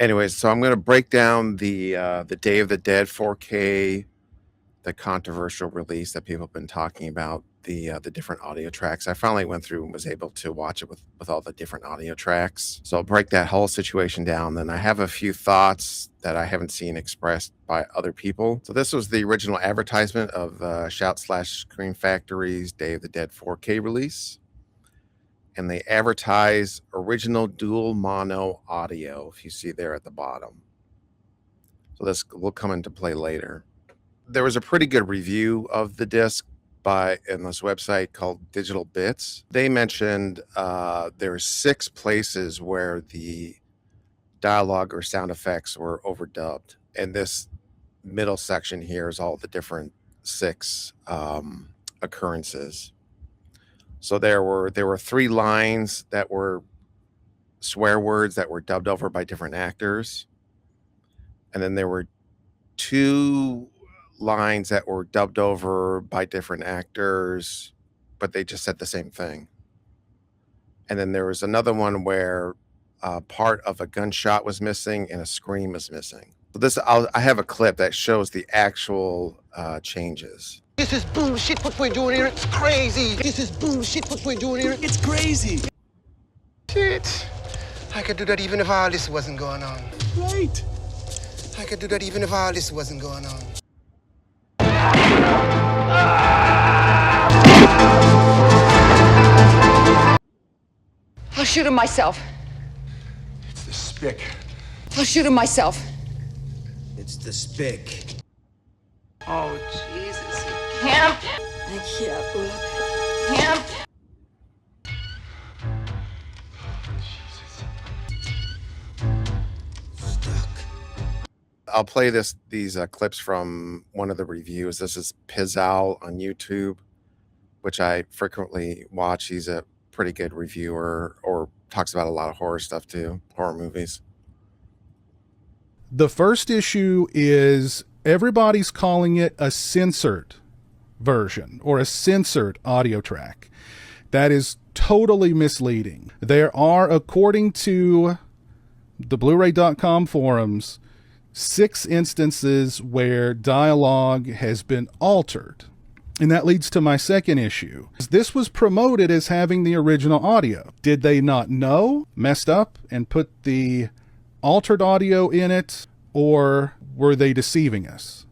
Anyways, so I'm going to break down the Day of the Dead 4K, the controversial release that people have been talking about, the different audio tracks. I finally went through and was able to watch it with all the different audio tracks. So I'll break that whole situation down. Then I have a few thoughts that I haven't seen expressed by other people. So this was the original advertisement of Shout/Scream Factory's Day of the Dead 4K release. And they advertise original dual mono audio, if you see there at the bottom. So this will come into play later. There was a pretty good review of the disc in this website called Digital Bits. They mentioned there are 6 places where the dialogue or sound effects were overdubbed. And this middle section here is all the different 6 occurrences. So there were 3 lines that were swear words that were dubbed over by different actors. And then there were 2 lines that were dubbed over by different actors, but they just said the same thing. And then there was another one where part of a gunshot was missing and a scream was missing. So I have a clip that shows the actual changes. This is bullshit what we're doing here. It's crazy. This is bullshit what we're doing here. It's crazy. Shit. I could do that even if all this wasn't going on. Right. I could do that even if all this wasn't going on. I'll shoot him myself. It's the spick. I'll shoot him myself. It's the spick. Oh, Jesus, you can't. I can't look. Can't. I'll play these clips from one of the reviews. This is Pizzal on YouTube, which I frequently watch. He's a pretty good reviewer, or talks about a lot of horror stuff too, horror movies. The first issue is everybody's calling it a censored version or a censored audio track. That is totally misleading. There are, according to the Blu-ray.com forums, 6 instances where dialogue has been altered. And that leads to my second issue. This was promoted as having the original audio. Did they not know, messed up, and put the altered audio in it, or were they deceiving us?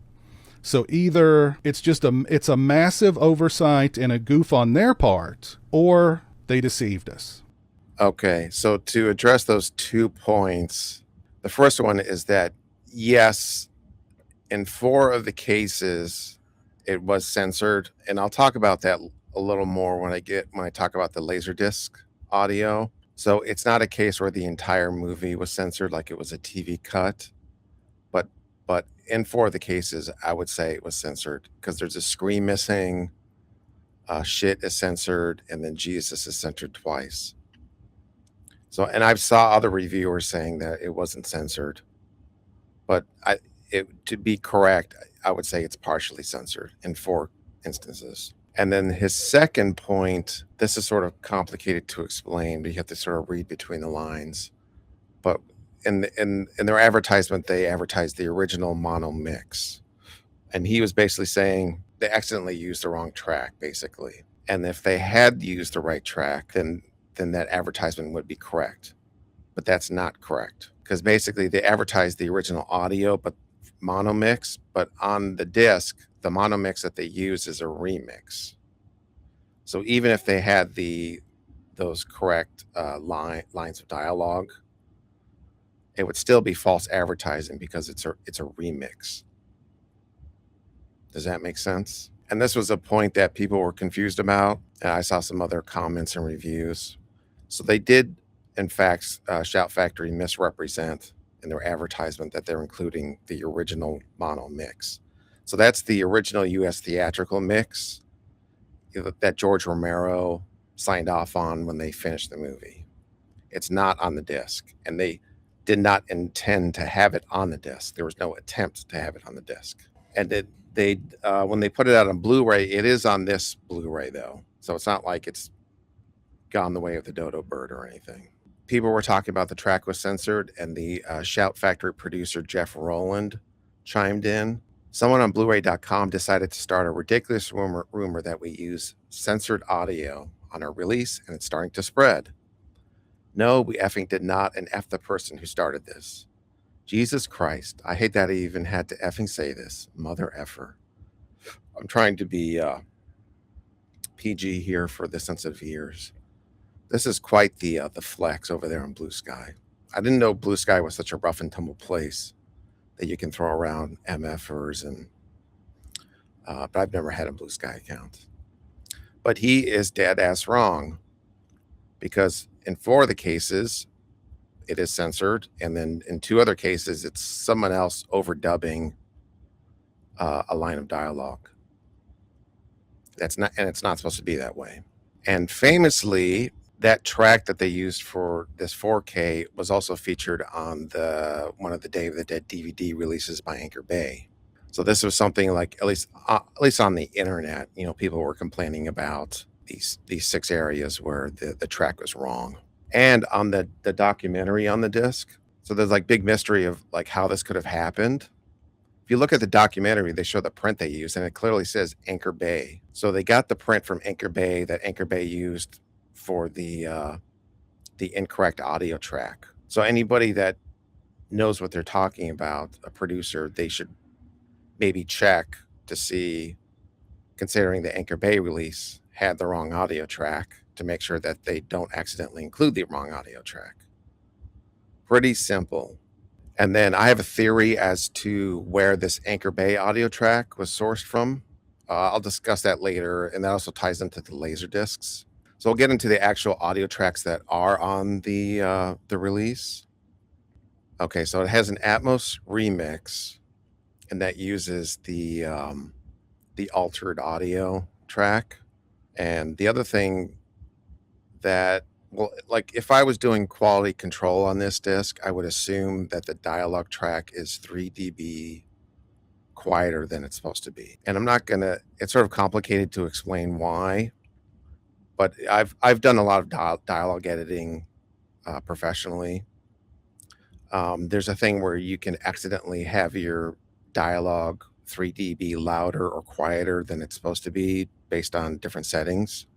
So either it's a massive oversight and a goof on their part, or they deceived us. Okay, so to address those 2 points, the first one is that yes, in 4 of the cases, it was censored, and I'll talk about that a little more when I talk about the Laserdisc audio. So it's not a case where the entire movie was censored like it was a TV cut, but in 4 of the cases, I would say it was censored because there's a scream missing, shit is censored, and then Jesus is censored twice. So, and I saw other reviewers saying that it wasn't censored, but to be correct, I would say it's partially censored in 4 instances. And then his second point, this is sort of complicated to explain, but you have to sort of read between the lines. But in their advertisement, they advertised the original mono mix. And he was basically saying they accidentally used the wrong track, basically. And if they had used the right track, then that advertisement would be correct. But that's not correct. Because basically they advertised the original audio, but mono mix, but on the disc, the mono mix that they use is a remix. So even if they had those correct lines of dialogue, it would still be false advertising because it's a remix. Does that make sense? And this was a point that people were confused about, and I saw some other comments and reviews. So they did, in fact, Shout Factory misrepresent in their advertisement that they're including the original mono mix. So that's the original US theatrical mix that George Romero signed off on when they finished the movie. It's not on the disc, and they did not intend to have it on the disc. There was no attempt to have it on the disc. And when they put it out on Blu-ray, it is on this Blu-ray though. So it's not like it's gone the way of the dodo bird or anything. people were talking about the track was censored, and the Shout Factory producer Jeff Rowland chimed in. Someone on Blu-ray.com decided to start a ridiculous rumor that we use censored audio on our release, and it's starting to spread. No, we effing did not, and F the person who started this. Jesus Christ, I hate that I even had to effing say this. Mother effer. I'm trying to be PG here for the sensitive ears. This is quite the flex over there on Blue Sky. I didn't know Blue Sky was such a rough and tumble place that you can throw around MFers, and but I've never had a Blue Sky account. But he is dead ass wrong, because in 4 of the cases it is censored, and then in 2 other cases it's someone else overdubbing a line of dialogue. It's not supposed to be that way. And famously, that track that they used for this 4K was also featured on one of the Day of the Dead DVD releases by Anchor Bay. So this was something like, at least on the internet, people were complaining about these 6 areas where the track was wrong. And on the documentary on the disc, so there's like big mystery of like how this could have happened. If you look at the documentary, they show the print they used, and it clearly says Anchor Bay. So they got the print from Anchor Bay that Anchor Bay used for the incorrect audio track. So anybody that knows what they're talking about, a producer, they should maybe check to see, considering the Anchor Bay release had the wrong audio track, to make sure that they don't accidentally include the wrong audio track. Pretty simple. And then I have a theory as to where this Anchor Bay audio track was sourced from. I'll discuss that later, and that also ties into the laser discs. So we'll get into the actual audio tracks that are on the release. Okay, so it has an Atmos remix, and that uses the altered audio track. And the other thing that, well, like if I was doing quality control on this disc, I would assume that the dialogue track is 3 dB quieter than it's supposed to be. And I'm not gonna, it's sort of complicated to explain why, but I've done a lot of dialogue editing professionally. There's a thing where you can accidentally have your dialogue 3 dB louder or quieter than it's supposed to be based on different settings.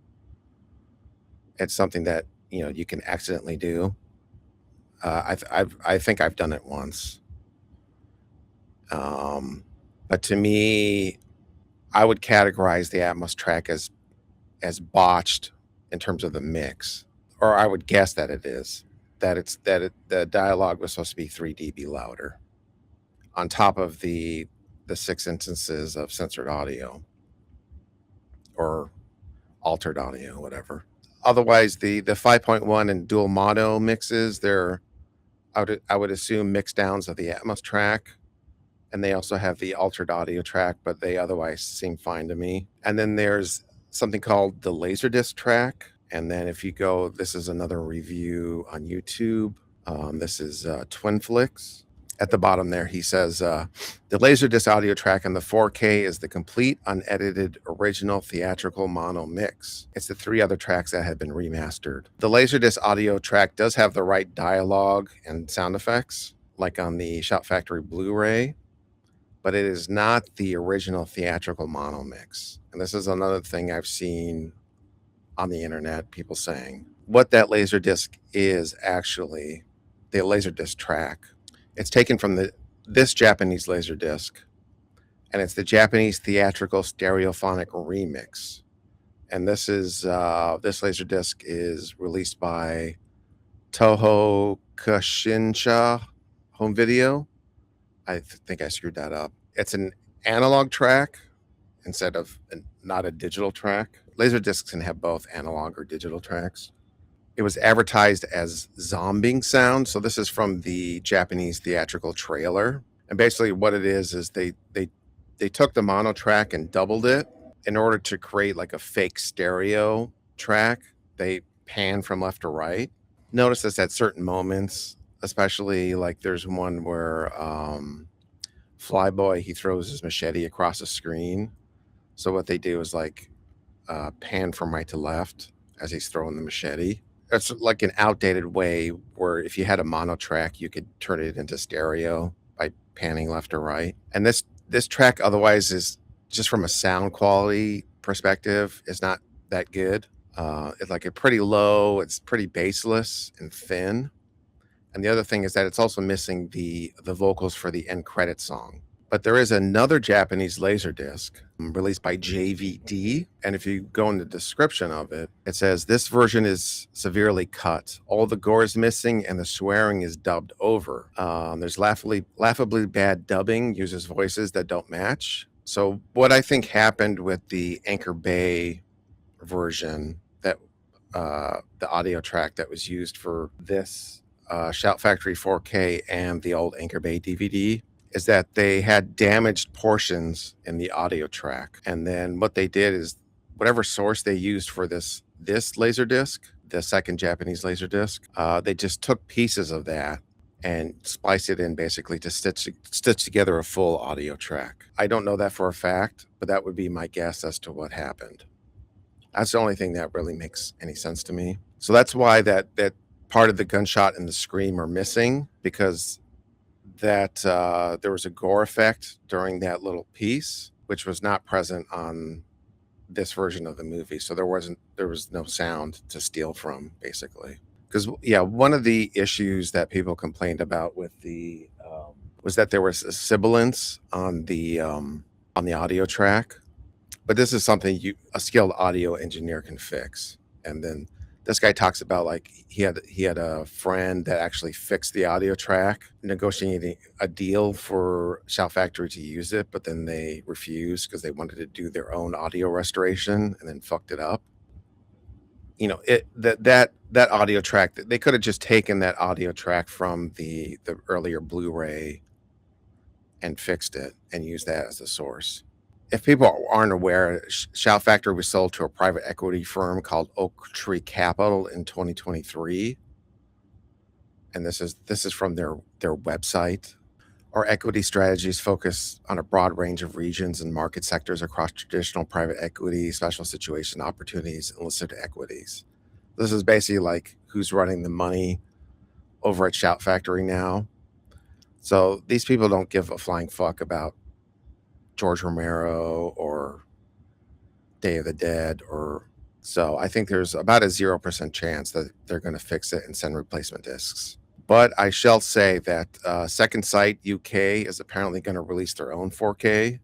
It's something that you can accidentally do. I think I've done it once. But to me, I would categorize the Atmos track as botched in terms of the mix, or I would guess that it is. The dialogue was supposed to be 3 dB louder, on top of the 6 instances of censored audio or altered audio, whatever. Otherwise, the 5.1 and dual mono mixes, I would assume mix downs of the Atmos track, and they also have the altered audio track, but they otherwise seem fine to me. And then there's something called the Laserdisc track. And then if you go, this is another review on YouTube. This is Twin Flicks. At the bottom there, he says, the Laserdisc audio track on the 4K is the complete, unedited, original theatrical mono mix. It's the 3 other tracks that have been remastered. The Laserdisc audio track does have the right dialogue and sound effects, like on the Shout Factory Blu-ray, but it is not the original theatrical mono mix. And this is another thing I've seen on the internet, people saying. What that Laserdisc is actually, the Laserdisc track, it's taken from this Japanese Laserdisc, and it's the Japanese theatrical stereophonic remix. And this Laserdisc is released by Toho Kashinsha Home Video. I think I screwed that up. It's an analog track instead of not a digital track. Laserdiscs can have both analog or digital tracks. It was advertised as zombing sound. So this is from the Japanese theatrical trailer. And basically what it is they took the mono track and doubled it in order to create like a fake stereo track. They pan from left to right. Notice this at certain moments, especially like there's one where Flyboy, he throws his machete across the screen. So what they do is like pan from right to left as he's throwing the machete. It's like an outdated way where if you had a mono track, you could turn it into stereo by panning left or right. And this track otherwise is just from a sound quality perspective is not that good. It's like a pretty low, it's pretty bassless and thin. And the other thing is that it's also missing the vocals for the end credit song. But there is another Japanese laserdisc released by JVD. And if you go in the description of it, it says this version is severely cut. All the gore is missing and the swearing is dubbed over. There's laughably bad dubbing, uses voices that don't match. So what I think happened with the Anchor Bay version, that the audio track that was used for this Shout Factory 4K and the old Anchor Bay DVD, is that they had damaged portions in the audio track. And then what they did is whatever source they used for this Laserdisc, the second Japanese Laserdisc, they just took pieces of that and spliced it in basically to stitch together a full audio track. I don't know that for a fact, but that would be my guess as to what happened. That's the only thing that really makes any sense to me. So that's why that part of the gunshot and the scream are missing, because that there was a gore effect during that little piece, which was not present on this version of the movie. So there was no sound to steal from, basically. Because one of the issues that people complained about with the was that there was a sibilance on the audio track. But this is something a skilled audio engineer can fix. And then this guy talks about like he had a friend that actually fixed the audio track, negotiating a deal for Shout Factory to use it, but then they refused because they wanted to do their own audio restoration and then fucked it up. You know, that audio track, they could have just taken that audio track from the earlier Blu-ray and fixed it and used that as the source. If people aren't aware, Shout Factory was sold to a private equity firm called Oak Tree Capital in 2023. And this is from their website. Our equity strategies focus on a broad range of regions and market sectors across traditional private equity, special situation opportunities, and listed equities. This is basically like who's running the money over at Shout Factory now. So these people don't give a flying fuck about George Romero or Day of the Dead, or so I think there's about a 0% chance that they're going to fix it and send replacement discs. But I shall say that Second Sight UK is apparently going to release their own 4K,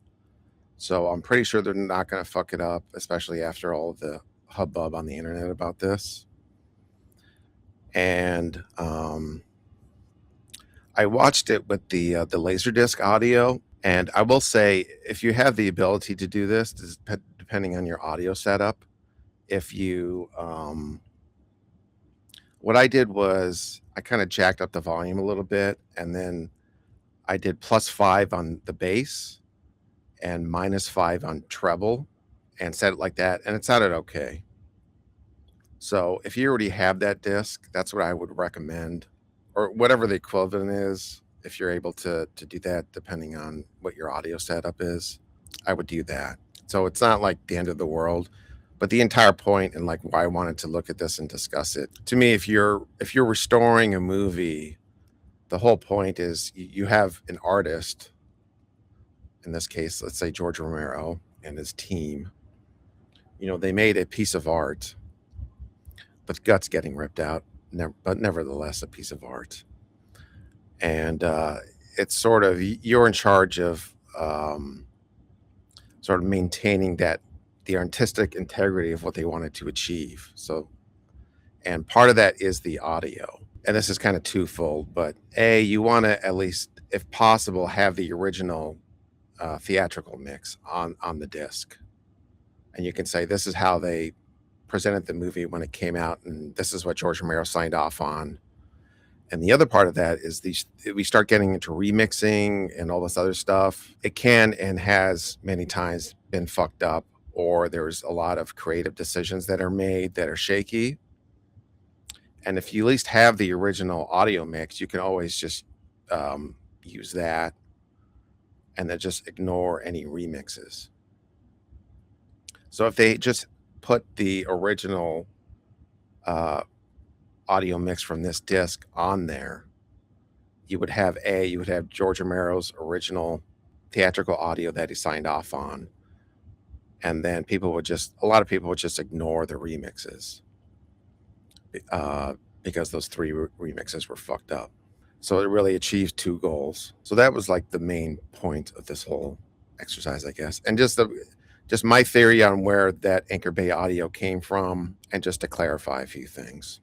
so I'm pretty sure they're not going to fuck it up, especially after all the hubbub on the internet about this. And I watched it with the Laserdisc audio. And I will say, if you have the ability to do this, depending on your audio setup, if you, what I did was I kind of jacked up the volume a little bit, and then I did +5 on the bass and -5 on treble and set it like that, and it sounded okay. So if you already have that disc, that's what I would recommend, or whatever the equivalent is. If you're able to do that, depending on what your audio setup is, I would do that. So it's not like the end of the world, but the entire point and like why I wanted to look at this and discuss it. To me, if you're restoring a movie, the whole point is you have an artist, in this case, let's say George Romero and his team. You know, they made a piece of art, but guts getting ripped out, but nevertheless a piece of art. And it's sort of, you're in charge of sort of maintaining the artistic integrity of what they wanted to achieve. So, and part of that is the audio. And this is kind of twofold, but you want to at least, if possible, have the original theatrical mix on the disc. And you can say, this is how they presented the movie when it came out, and this is what George Romero signed off on. And the other part of that is we start getting into remixing and all this other stuff. It can and has many times been fucked up, or there's a lot of creative decisions that are made that are shaky. And if you at least have the original audio mix, you can always just use that and then just ignore any remixes. So if they just put the original audio mix from this disc on there, you would have George Romero's original theatrical audio that he signed off on, and then a lot of people would just ignore the remixes because those three remixes were fucked up. So it really achieved two goals. So that was like the main point of this whole exercise, I guess. And just my theory on where that Anchor Bay audio came from, and just to clarify a few things.